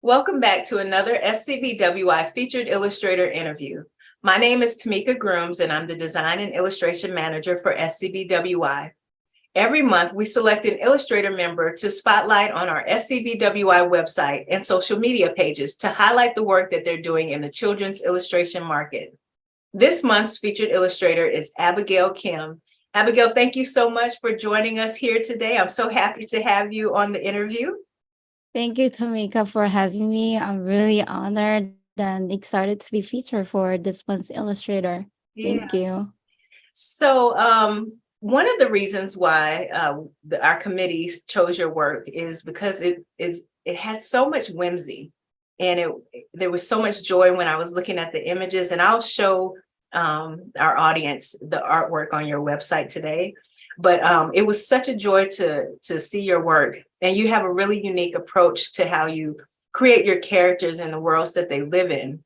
Welcome back to another SCBWI featured illustrator interview. My name is Tamika Grooms, and I'm the Design and Illustration Manager for SCBWI. Every month, we select an illustrator member to spotlight on our SCBWI website and social media pages to highlight the work that they're doing in the children's illustration market. This month's featured illustrator is Abigail Kim. Abigail, thank you so much for joining us here today. I'm so happy to have you on the interview. Thank you, Tamika, for having me. I'm really honored and excited to be featured for this month's Illustrator. Thank you. So one of the reasons why our committees chose your work is because it had so much whimsy, and there was so much joy when I was looking at the images. And I'll show our audience the artwork on your website today. But it was such a joy to see your work. And you have a really unique approach to how you create your characters in the worlds that they live in.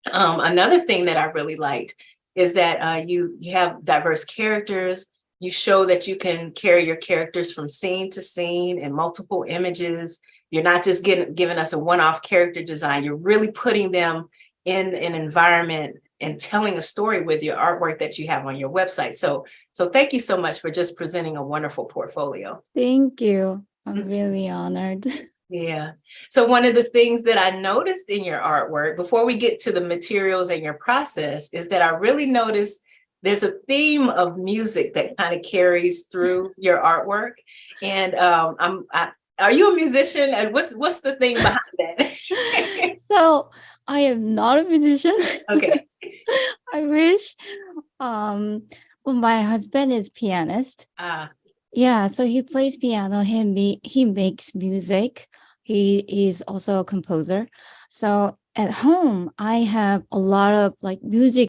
Another thing that I really liked is that you have diverse characters. You show that you can carry your characters from scene to scene in multiple images. You're not just giving us a one-off character design. You're really putting them in an environment and telling a story with your artwork that you have on your website. So thank you so much for just presenting a wonderful portfolio. Thank you. I'm really honored. Yeah. So one of the things that I noticed in your artwork, before we get to the materials and your process, is that I really noticed there's a theme of music that kind of carries through your artwork. And are you a musician? And what's the thing behind that? So I am not a musician. Okay. I wish. Well, my husband is pianist. Yeah, so he plays piano. He makes music. He is also a composer. So at home, I have a lot of like music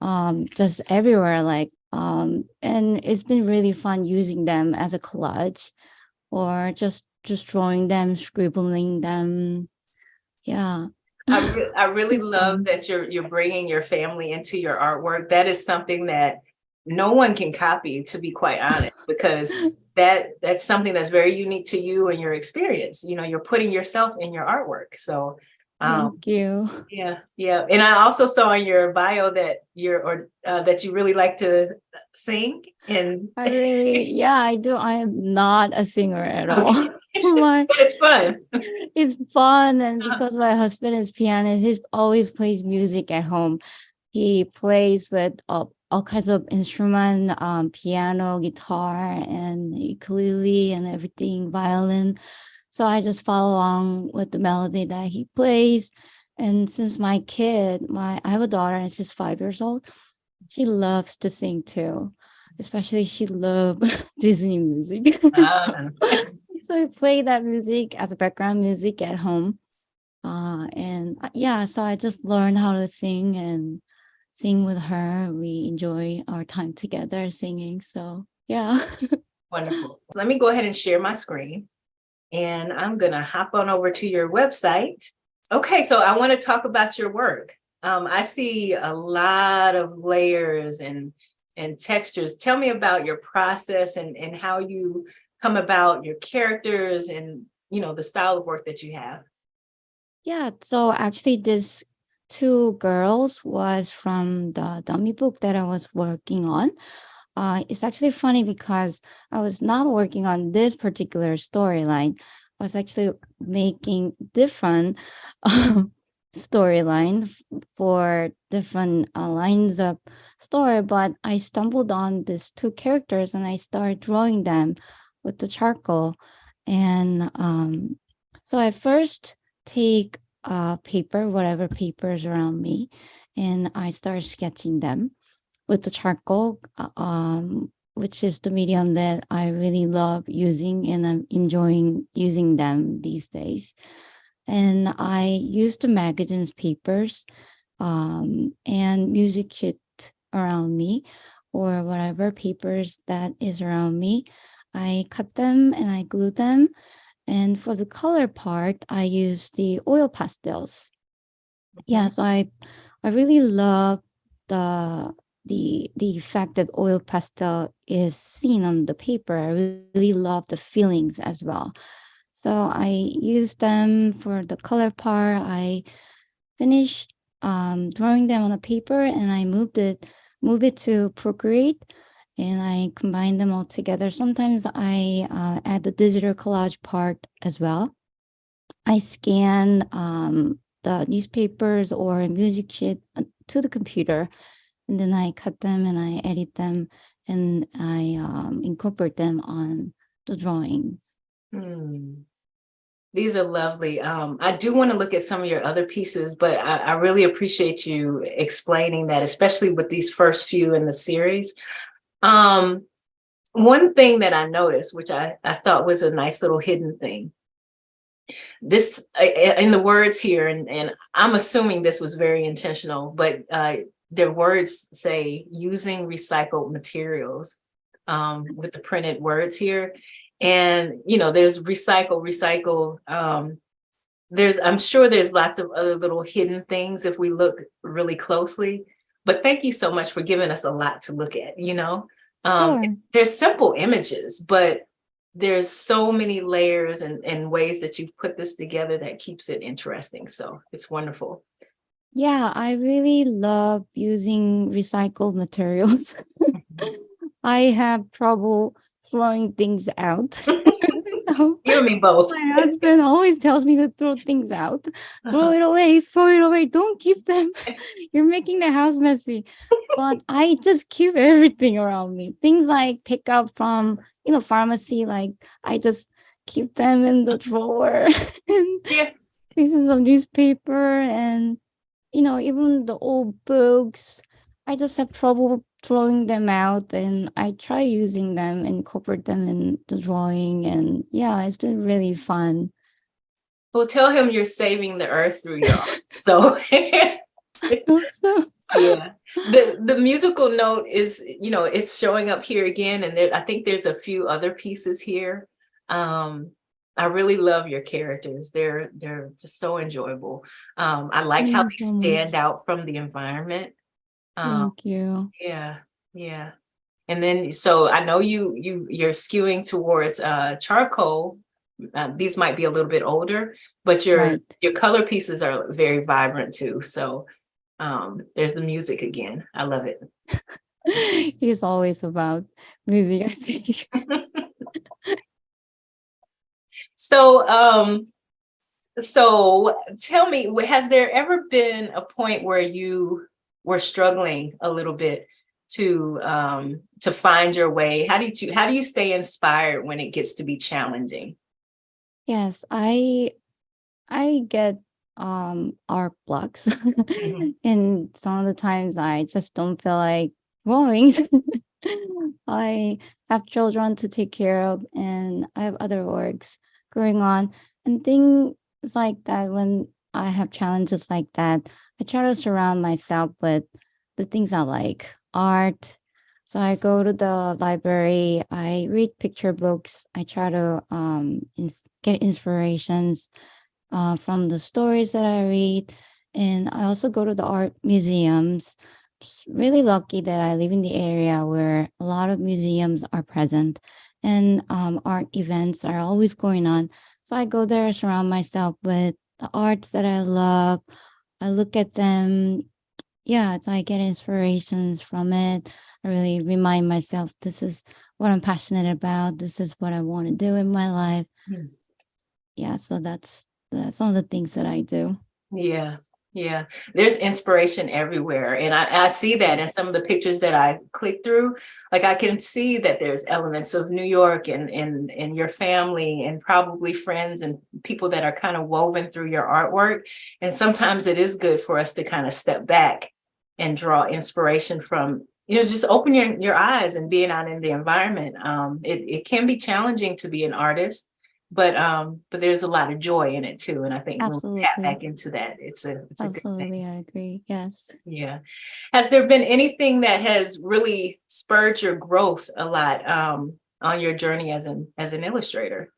just everywhere, and it's been really fun using them as a collage or just drawing them, scribbling them. Yeah. I really love that you're bringing your family into your artwork. That is something that no one can copy, to be quite honest, because that's something that's very unique to you and your experience. You know, you're putting yourself in your artwork. So thank you. Yeah. And I also saw in your bio that that you really like to sing. And I do. I am not a singer at all. But it's fun. It's fun, and because my husband is pianist, he always plays music at home. He plays with all kinds of instruments, piano, guitar, and ukulele, and everything, violin. So I just follow along with the melody that he plays. And since I have a daughter, and she's 5 years old, she loves to sing too. Especially she loves Disney music. So I play that music as a background music at home. So I just learned how to sing and sing with her. We enjoy our time together singing. So yeah. Wonderful. Let me go ahead and share my screen. And I'm going to hop on over to your website. Okay, so I want to talk about your work. I see a lot of layers and textures. Tell me about your process and how you come about your characters and, the style of work that you have. Yeah, so actually this 2 girls was from the dummy book that I was working on. It's actually funny because I was not working on this particular storyline. I was actually making different storyline for different lines of story, but I stumbled on these 2 characters and I started drawing them with the charcoal. And so I first take paper, whatever papers around me, and I start sketching them with the charcoal, which is the medium that I really love using, and I'm enjoying using them these days. And I use the magazine's papers and music sheet around me, or whatever papers that is around me. I cut them and I glue them. And for the color part, I use the oil pastels. Yeah, so I really love the effect that oil pastel is seen on the paper. I really love the feelings as well. So I use them for the color part. I finish drawing them on a paper, and I move it to Procreate, and I combine them all together. Sometimes I add the digital collage part as well. I scan the newspapers or music sheet to the computer, and then I cut them and I edit them, and I incorporate them on the drawings. These are lovely. I do want to look at some of your other pieces, but I really appreciate you explaining that, especially with these first few in the series. One thing that I noticed, which I thought was a nice little hidden thing, this in the words here, and I'm assuming this was very intentional, but their words say using recycled materials with the printed words here. And, you know, there's recycle. I'm sure there's lots of other little hidden things if we look really closely. But thank you so much for giving us a lot to look at, you know. Sure. There's simple images, but there's so many layers and ways that you've put this together that keeps it interesting. So it's wonderful. Yeah, I really love using recycled materials. I have trouble throwing things out. You and me both. My husband always tells me to throw things out. Throw it away. Don't keep them. You're making the house messy. But I just keep everything around me. Things like pick up from, pharmacy, like I just keep them in the drawer. And Yeah. pieces of newspaper and, even the old books. I just have trouble throwing them out, and I try using them, incorporate them in the drawing, and yeah, it's been really fun. Well, tell him you're saving the earth through your art. So So, yeah, the musical note is, it's showing up here again, and I think there's a few other pieces here. I really love your characters. They're just so enjoyable. I like how thank they you so stand much. out from the environment. Thank you. Yeah, yeah. And then, so I know you're skewing towards charcoal. These might be a little bit older, but your Right. color pieces are very vibrant too. So there's the music again. I love it. He's always about music, I think. So so tell me, has there ever been a point where you were struggling a little bit to find your way? How do you stay inspired when it gets to be challenging? Yes, I get art blocks. Mhm. And some of the times I just don't feel like drawing. I have children to take care of, and I have other works going on, and things like that. When I have challenges like that, I try to surround myself with the things I like, art. So I go to the library, I read picture books, I try to get inspirations from the stories that I read. And I also go to the art museums. Really lucky that I live in the area where a lot of museums are present, and art events are always going on. So I go there, surround myself with the arts that I love. I look at them. Yeah, it's I get inspirations from it. I really remind myself this is what I'm passionate about. This is what I want to do in my life. Yeah, so that's some of the things that I do. Yeah, yeah. There's inspiration everywhere. And I see that in some of the pictures that I click through. Like I can see that there's elements of New York and your family and probably friends and people that are kind of woven through your artwork. And sometimes it is good for us to kind of step back and draw inspiration from, just open your eyes and being out in the environment. It can be challenging to be an artist, but there's a lot of joy in it too. And I think when we tap Absolutely. back into that, it's a good Absolutely, thing. I agree. Yes. Yeah. Has there been anything that has really spurred your growth a lot on your journey as an illustrator?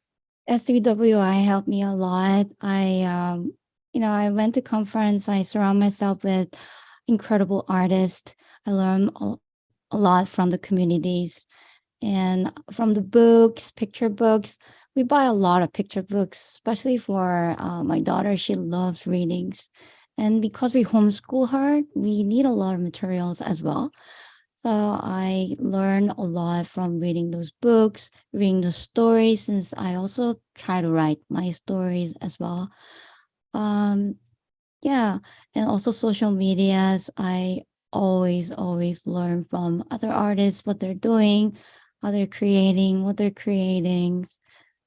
SCBWI helped me a lot. I went to conference. I surround myself with incredible artists. I learn a lot from the communities, And from the books, picture books, we buy a lot of picture books, especially for my daughter. She loves readings. And because we homeschool her, we need a lot of materials as well. So I learn a lot from reading those books, reading the stories, since I also try to write my stories as well. Um, yeah, and also social medias. I always learn from other artists, what they're doing, how they're creating, what they're creating,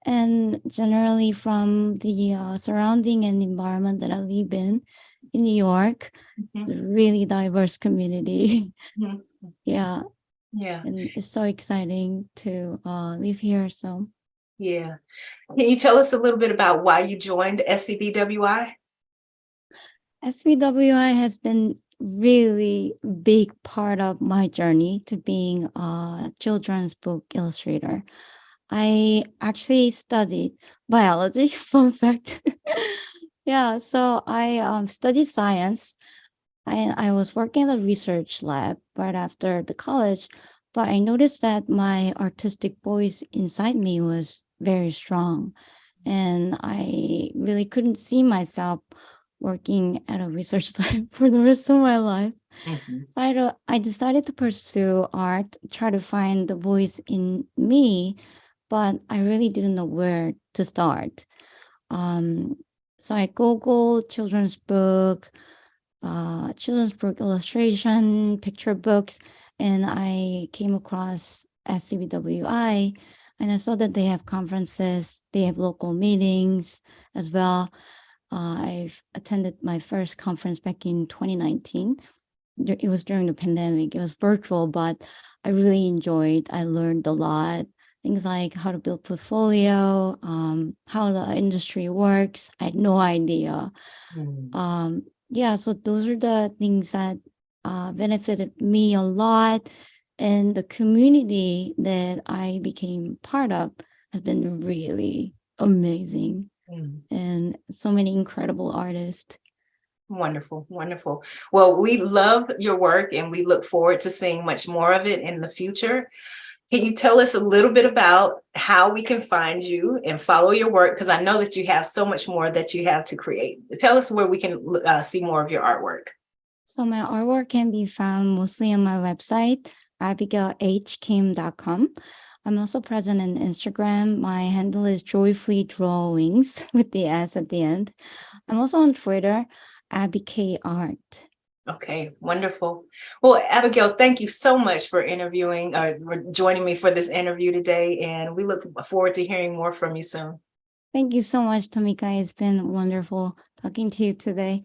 and generally from the surrounding and environment that I live in New York, Mhm. the really diverse community. Mhm. Yeah, Yeah, and it's so exciting to live here. So yeah. Can you tell us a little bit about why you joined SCBWI? SBWI has been really big part of my journey to being a children's book illustrator. I actually studied biology, fun fact. Yeah, so I studied science. I was working in a research lab right after the college, but I noticed that my artistic voice inside me was very strong. And I really couldn't see myself working at a research lab for the rest of my life. Mhm. So I decided to pursue art, try to find the voice in me, but I really didn't know where to start. Um, so I Googled children's book illustration, picture books, and I came across SCBWI, and I saw that they have conferences, they have local meetings as well. I've attended my first conference back in 2019. It was during the pandemic. It was virtual, but I really enjoyed. I learned a lot. Things like how to build portfolio, how the industry works. I had no idea. Mm. Yeah, so those are the things that benefited me a lot. And the community that I became part of has been really amazing. Mm. And so many incredible artists. Wonderful, wonderful. Well, we love your work and we look forward to seeing much more of it in the future. Can you tell us a little bit about how we can find you and follow your work? Because I know that you have so much more that you have to create. Tell us where we can see more of your artwork. So my artwork can be found mostly on my website, abigailhkim.com. I'm also present on Instagram. My handle is joyfully drawings with the S at the end. I'm also on Twitter, Abigail Art. Okay, wonderful. Well, Abigail, thank you so much for interviewing or for joining me for this interview today. And we look forward to hearing more from you soon. Thank you so much, Tamika. It's been wonderful talking to you today.